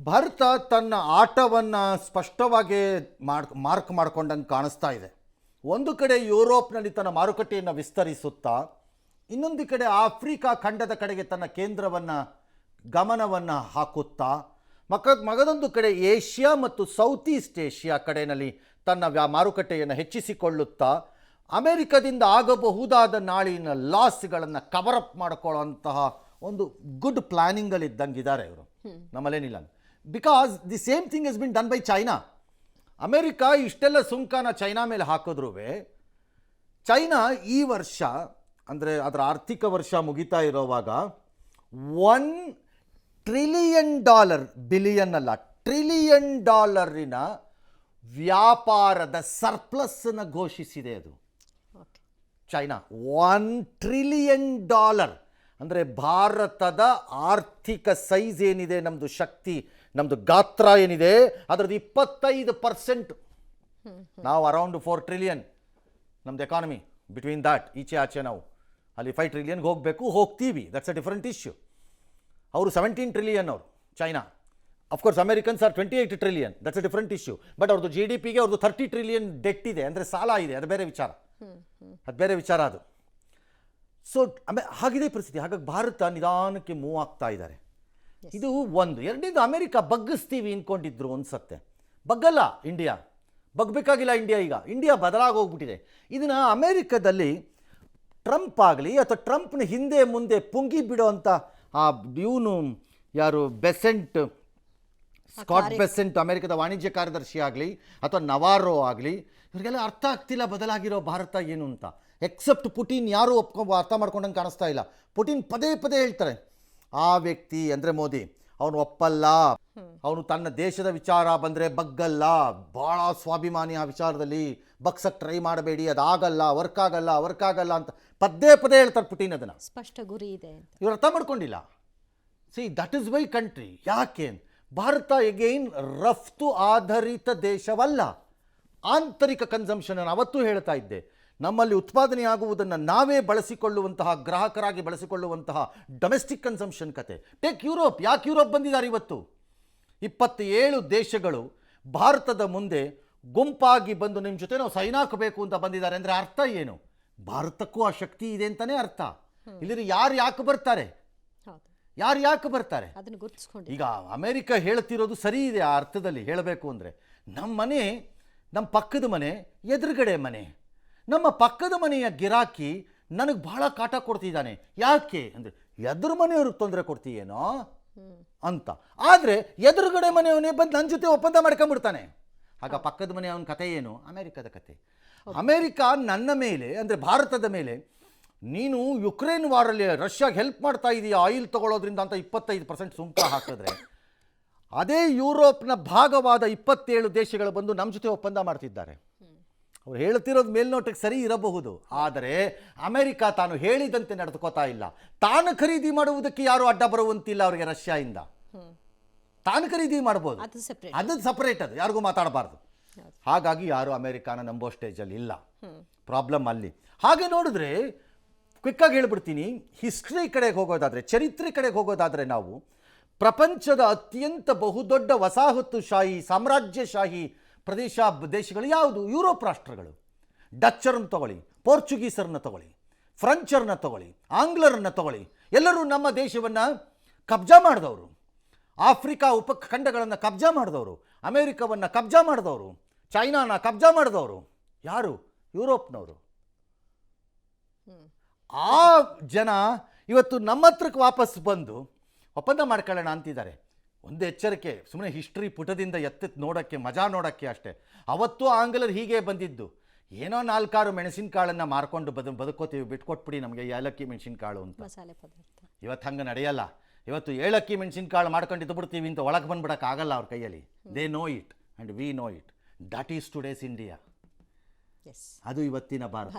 ಭಾರತ ತನ್ನ ಆಟವನ್ನು ಸ್ಪಷ್ಟವಾಗಿ ಮಾರ್ಕ್ ಮಾಡ್ಕೊಂಡಂಗೆ ಕಾಣಿಸ್ತಾ ಇದೆ. ಒಂದು ಕಡೆ ಯುರೋಪ್ನಲ್ಲಿ ತನ್ನ ಮಾರುಕಟ್ಟೆಯನ್ನು ವಿಸ್ತರಿಸುತ್ತಾ, ಇನ್ನೊಂದು ಕಡೆ ಆಫ್ರಿಕಾ ಖಂಡದ ಕಡೆಗೆ ತನ್ನ ಕೇಂದ್ರವನ್ನು ಗಮನವನ್ನು ಹಾಕುತ್ತಾ, ಮಗದೊಂದು ಕಡೆ ಏಷ್ಯಾ ಮತ್ತು ಸೌತ್ ಈಸ್ಟ್ ಏಷ್ಯಾ ಕಡೆಯಲ್ಲಿ ತನ್ನ ಮಾರುಕಟ್ಟೆಯನ್ನು ಹೆಚ್ಚಿಸಿಕೊಳ್ಳುತ್ತಾ, ಅಮೆರಿಕದಿಂದ ಆಗಬಹುದಾದ ನಾಳಿನ ಲಾಸ್ಗಳನ್ನು ಕವರಪ್ ಮಾಡಿಕೊಳ್ಳುವಂತಹ ಒಂದು ಗುಡ್ ಪ್ಲ್ಯಾನಿಂಗಲ್ಲಿದ್ದಂಗಿದ್ದಾರೆ ಇವರು. ನಮ್ಮಲ್ಲೇನಿಲ್ಲ, because the same thing is been done by China. America ಇಷ್ಟೆಲ್ಲ ಸುಂಕನ ಚೈನಾ ಮೇಲೆ ಹಾಕಿದ್ರೂ ಚೈನಾ ಈ ವರ್ಷ ಅಂದರೆ ಅದರ ಆರ್ಥಿಕ ವರ್ಷ ಮುಗಿತಾ ಇರೋವಾಗ $1 ಟ್ರಿಲಿಯನ್, ಬಿಲಿಯನ್ ಅಲ್ಲ, $1 ಟ್ರಿಲಿಯನ್ ವ್ಯಾಪಾರದ ಸರ್ಪ್ಲಸ್ನ ಘೋಷಿಸಿದೆ ಅದು ಚೈನಾ. $1 ಟ್ರಿಲಿಯನ್ ಅಂದರೆ ಭಾರತದ ಆರ್ಥಿಕ ಸೈಜ್ ಏನಿದೆ, ನಮ್ಮದು ಶಕ್ತಿ, ನಮ್ಮದು ಗಾತ್ರ ಏನಿದೆ, ಅದರದ್ದು 25%. ನಾವು ಅರೌಂಡ್ 4 ಟ್ರಿಲಿಯನ್ ನಮ್ಮದು ಎಕಾನಮಿ. ಬಿಟ್ವೀನ್ ದ್ಯಾಟ್ ಈಚೆ ಆಚೆ ನಾವು ಅಲ್ಲಿ 5 ಟ್ರಿಲಿಯನ್ಗೆ ಹೋಗಬೇಕು, ಹೋಗ್ತೀವಿ. That's a different issue. ಅವರು 17 ಟ್ರಿಲಿಯನ್ ಅವರು China. Of course Americans are 28 trillion, that's a different issue. But ಅವ್ರದ್ದು GDPಗೆ ಅವ್ರದ್ದು 30 ಟ್ರಿಲಿಯನ್ ಡೆಟ್ ಇದೆ, ಅಂದರೆ ಸಾಲ ಇದೆ, ಅದು ಬೇರೆ ವಿಚಾರ. ಅದು. ಸೊ ಹಾಗಿದೆ ಪರಿಸ್ಥಿತಿ. ಹಾಗಾಗಿ ಭಾರತ ನಿಧಾನಕ್ಕೆ ಮೂವ್ ಆಗ್ತಾ ಇದ್ದಾರೆ. ಇದು ಒಂದು. ಎರಡನೇದು, ಅಮೆರಿಕ ಬಗ್ಗಿಸ್ತೀವಿ ಅಂದ್ಕೊಂಡಿದ್ರು ಅನ್ಸತ್ತೆ. ಬಗ್ಗಲ್ಲ ಇಂಡಿಯಾ, ಬಗ್ಬೇಕಾಗಿಲ್ಲ ಇಂಡಿಯಾ. ಈಗ ಇಂಡಿಯಾ ಬದಲಾಗೋಗ್ಬಿಟ್ಟಿದೆ. ಇದನ್ನು ಅಮೆರಿಕದಲ್ಲಿ ಟ್ರಂಪ್ ಆಗಲಿ ಅಥವಾ ಟ್ರಂಪ್ನ ಹಿಂದೆ ಮುಂದೆ ಪುಂಗಿ ಬಿಡೋವಂಥ ಇವನು ಯಾರು ಸ್ಕಾಟ್ ಬೆಸೆಂಟ್ ಅಮೆರಿಕದ ವಾಣಿಜ್ಯ ಕಾರ್ಯದರ್ಶಿ ಆಗಲಿ ಅಥವಾ ನವಾರೋ ಆಗಲಿ, ಇವರಿಗೆಲ್ಲ ಅರ್ಥ ಆಗ್ತಿಲ್ಲ ಬದಲಾಗಿರೋ ಭಾರತ ಏನು ಅಂತ. ಎಕ್ಸೆಪ್ಟ್ ಪುಟಿನ್, ಯಾರೂ ಅರ್ಥ ಮಾಡ್ಕೊಂಡಂಗೆ ಕಾಣಿಸ್ತಾ ಇಲ್ಲ. ಪುಟಿನ್ ಪದೇ ಪದೇ ಹೇಳ್ತಾರೆ, ಆ ವ್ಯಕ್ತಿ ಅಂದರೆ ಮೋದಿ, ಅವನು ಒಪ್ಪಲ್ಲ, ಅವನು ತನ್ನ ದೇಶದ ವಿಚಾರ ಬಂದರೆ ಬಗ್ಗಲ್ಲ, ಭಾಳ ಸ್ವಾಭಿಮಾನಿ ಆ ವಿಚಾರದಲ್ಲಿ, ಬಗ್ಸಕ್ಕೆ ಟ್ರೈ ಮಾಡಬೇಡಿ, ಅದಾಗಲ್ಲ, ವರ್ಕ್ ಆಗಲ್ಲ ಅಂತ ಪದೇ ಪದೇ ಹೇಳ್ತಾರೆ ಪುಟಿನ್. ಅದನ್ನು ಸ್ಪಷ್ಟ ಗುರಿ ಇದೆ ಅಂತ ಇವರು ಅರ್ಥ ಮಾಡ್ಕೊಂಡಿಲ್ಲ. C, that is why country. ಯಾಕೆ ಭಾರತ ಎಗೈನ್ ರಫ್ತು ಆಧಾರಿತ ದೇಶವಲ್ಲ, ಆಂತರಿಕ ಕನ್ಸಂಪ್ಷನ್. ಅವತ್ತೂ ಹೇಳ್ತಾ ಇದ್ದೆ, ನಮ್ಮಲ್ಲಿ ಉತ್ಪಾದನೆಯಾಗುವುದನ್ನು ನಾವೇ ಬಳಸಿಕೊಳ್ಳುವಂತಹ, ಗ್ರಾಹಕರಾಗಿ ಬಳಸಿಕೊಳ್ಳುವಂತಹ ಡೊಮೆಸ್ಟಿಕ್ ಕನ್ಸಂಪ್ಷನ್ ಕತೆ. Take Europe. ಯಾಕೆ ಯುರೋಪ್ ಬಂದಿದ್ದಾರೆ ಇವತ್ತು? 27 ದೇಶಗಳು ಭಾರತದ ಮುಂದೆ ಗುಂಪಾಗಿ ಬಂದು ನಿಮ್ಮ ಜೊತೆ ನಾವು ಸೈನ್ ಹಾಕಬೇಕು ಅಂತ ಬಂದಿದ್ದಾರೆ. ಅಂದರೆ ಅರ್ಥ ಏನು? ಭಾರತಕ್ಕೂ ಆ ಶಕ್ತಿ ಇದೆ ಅಂತಲೇ ಅರ್ಥ. ಇಲ್ಲಿ ಯಾರು ಯಾಕೆ ಬರ್ತಾರೆ? ಅದನ್ನು ಗುರುತಿಸ್ಕೊಂಡು ಈಗ ಅಮೆರಿಕ ಹೇಳ್ತಿರೋದು ಸರಿ ಇದೆ ಆ ಅರ್ಥದಲ್ಲಿ ಹೇಳಬೇಕು ಅಂದರೆ. ನಮ್ಮ ಪಕ್ಕದ ಮನೆ, ಎದುರುಗಡೆ ಮನೆ, ನಮ್ಮ ಪಕ್ಕದ ಮನೆಯ ಗಿರಾಕಿ ನನಗೆ ಬಹಳ ಕಾಟ ಕೊಡ್ತಿದ್ದಾನೆ. ಯಾಕೆ ಅಂದರೆ ಎದುರು ಮನೆಯವ್ರಿಗೆ ತೊಂದರೆ ಕೊಡ್ತೀಯೇನೋ ಅಂತ. ಆದರೆ ಎದುರುಗಡೆ ಮನೆಯವನೇ ಬಂದು ನನ್ನ ಜೊತೆ ಒಪ್ಪಂದ ಮಾಡ್ಕೊಂಡ್ಬಿಡ್ತಾನೆ. ಆಗ ಪಕ್ಕದ ಮನೆ ಅವನ ಕತೆ ಏನು? ಅಮೆರಿಕದ ಕತೆ. ಅಮೆರಿಕ ನನ್ನ ಮೇಲೆ ಅಂದರೆ ಭಾರತದ ಮೇಲೆ, ನೀನು ಯುಕ್ರೇನ್ ವಾರಲ್ಲಿ ರಷ್ಯಾಗೆ ಹೆಲ್ಪ್ ಮಾಡ್ತಾ ಇದೀಯ ಆಯಿಲ್ ತಗೊಳ್ಳೋದ್ರಿಂದ ಅಂತ 25% ಸುಂಕ ಹಾಕಿದ್ರೆ, ಅದೇ ಯುರೋಪ್ನ ಭಾಗವಾದ 27 ದೇಶಗಳು ಬಂದು ನಮ್ಮ ಜೊತೆ ಒಪ್ಪಂದ ಮಾಡ್ತಿದ್ದಾರೆ. ಅವ್ರು ಹೇಳ್ತಿರೋದು ಮೇಲ್ನೋಟಕ್ಕೆ ಸರಿ ಇರಬಹುದು, ಆದರೆ ಅಮೆರಿಕ ತಾನು ಹೇಳಿದಂತೆ ನಡೆದುಕೋತಾ ಇಲ್ಲ. ತಾನು ಖರೀದಿ ಮಾಡುವುದಕ್ಕೆ ಯಾರು ಅಡ್ಡ ಬರುವಂತಿಲ್ಲ ಅವರಿಗೆ. ರಷ್ಯಾದಿಂದ ತಾನು ಖರೀದಿ ಮಾಡ್ಬೋದು, ಅದು ಸಪರೇಟ್, ಅದು ಯಾರಿಗೂ ಮಾತಾಡಬಾರ್ದು. ಹಾಗಾಗಿ ಯಾರು ಅಮೆರಿಕಾನ ನಂಬೋ ಸ್ಟೇಜಲ್ಲಿ ಇಲ್ಲ. ಪ್ರಾಬ್ಲಮ್ ಅಲ್ಲಿ. ಹಾಗೆ ನೋಡಿದ್ರೆ ಕ್ವಿಕ್ಕಾಗಿ ಹೇಳ್ಬಿಡ್ತೀನಿ, ಹಿಸ್ಟ್ರಿ ಕಡೆಗೆ ಹೋಗೋದಾದರೆ, ಚರಿತ್ರೆ ಕಡೆಗೆ ಹೋಗೋದಾದರೆ, ನಾವು ಪ್ರಪಂಚದ ಅತ್ಯಂತ ಬಹುದೊಡ್ಡ ವಸಾಹತುಶಾಹಿ ಸಾಮ್ರಾಜ್ಯಶಾಹಿ ದೇಶಗಳು ಯಾವುದು? ಯುರೋಪ್ ರಾಷ್ಟ್ರಗಳು. ಡಚ್ಚರನ್ನು ತಗೊಳ್ಳಿ, ಪೋರ್ಚುಗೀಸರನ್ನ ತಗೊಳ್ಳಿ, ಫ್ರೆಂಚರನ್ನ ತಗೊಳ್ಳಿ, ಆಂಗ್ಲರನ್ನ ತಗೊಳ್ಳಿ, ಎಲ್ಲರೂ ನಮ್ಮ ದೇಶವನ್ನು ಕಬ್ಜಾ ಮಾಡಿದವರು. ಆಫ್ರಿಕಾ ಉಪಖಂಡಗಳನ್ನು ಕಬ್ಜಾ ಮಾಡಿದವರು, ಅಮೆರಿಕವನ್ನು ಕಬ್ಜಾ ಮಾಡಿದವರು, ಚೈನಾನ ಕಬ್ಜಾ ಮಾಡಿದವರು ಯಾರು? ಯುರೋಪ್ನವರು. ಆ ಜನ ಇವತ್ತು ನಮ್ಮ ಹತ್ರಕ್ಕೆ ವಾಪಸ್ ಬಂದು ಒಪ್ಪಂದ ಮಾಡ್ಕೊಳ್ಳೋಣ ಅಂತಿದ್ದಾರೆ. ಒಂದು ಎಚ್ಚರಿಕೆ, ಸುಮ್ಮನೆ ಹಿಸ್ಟ್ರಿ ಪುಟದಿಂದ ನೋಡೋಕ್ಕೆ, ಮಜಾ ನೋಡೋಕ್ಕೆ ಅಷ್ಟೇ. ಅವತ್ತು ಆಂಗ್ಲರು ಹೀಗೆ ಬಂದಿದ್ದು, ಏನೋ 4-6 ಮೆಣಸಿನಕಾಳನ್ನು ಮಾರ್ಕೊಂಡು ಬದುಕೋತೀವಿ, ಬಿಟ್ಕೊಟ್ಬಿಡಿ ನಮಗೆ ಏಲಕ್ಕಿ ಮೆಣಸಿನಕಾಳು ಅಂತ. ಮಸಾಲೆ ಪದಾರ್ಥ. ಇವತ್ತು ಹಂಗೆ ನಡೆಯಲ್ಲ. ಇವತ್ತು ಏಲಕ್ಕಿ ಮೆಣಸಿನಕಾಳು ಮಾಡ್ಕೊಂಡು ಇದ್ಬಿಡ್ತೀವಿ ಅಂತ ಒಳಗೆ ಬಂದ್ಬಿಡೋಕ್ಕಾಗಲ್ಲ ಅವ್ರ ಕೈಯಲ್ಲಿ. They know it and we know it. That is today's India. ಅದು ಇವತ್ತಿನ ಭಾರತ.